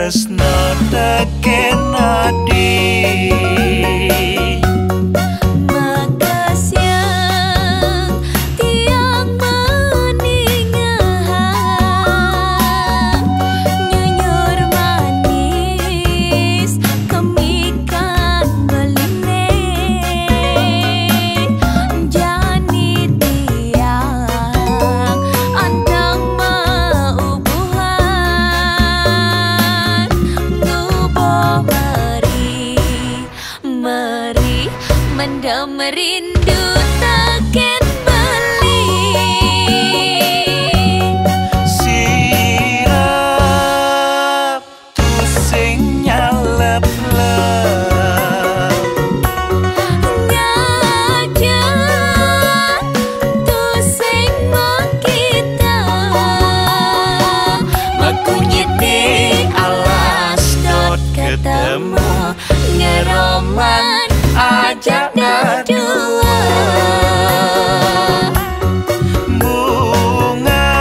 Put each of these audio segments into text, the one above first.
tresno teken adi. Mendam merindu taken beli. Sirap tu sing nyalep-lep, ngajak tu sing makita, makunyit di alas dot ketemu ngeroman ajak berdua. Bunga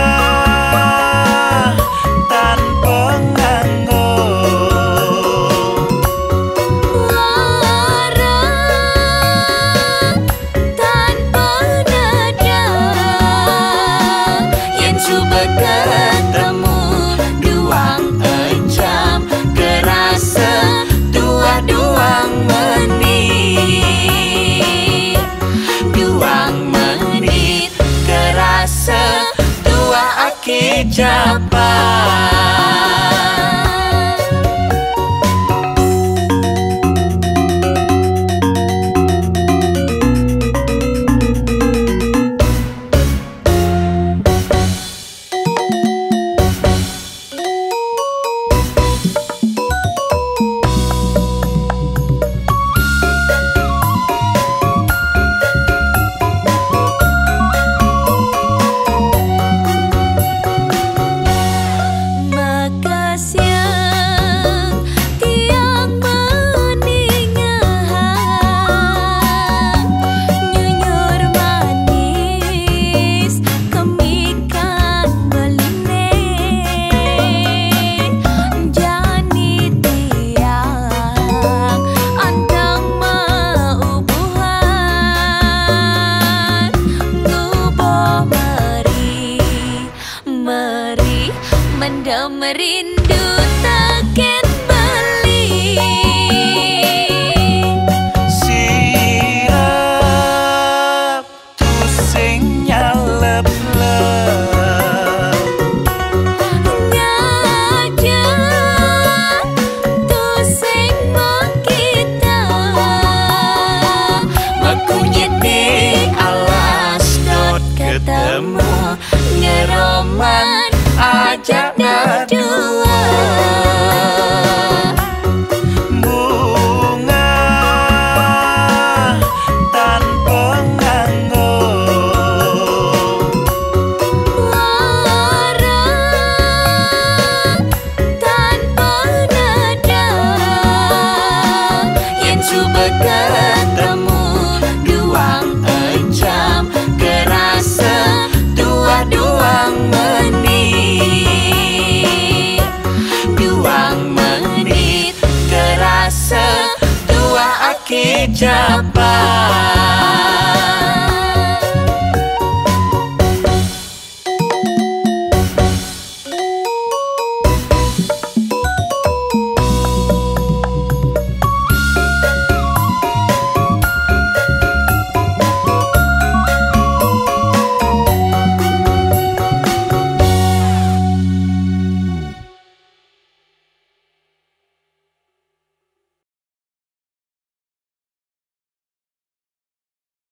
tanpa nganggo, warang tanpa nada, yen coba ketemu duang jam kerasa dua-duang menit, duang menit kerasa dua aki jabat. Mendam merindu taken beli. Sirap tu sing nyalep-lep, ngajak tu sing makita, makunyit di alas dot ketemu ngeroman ajak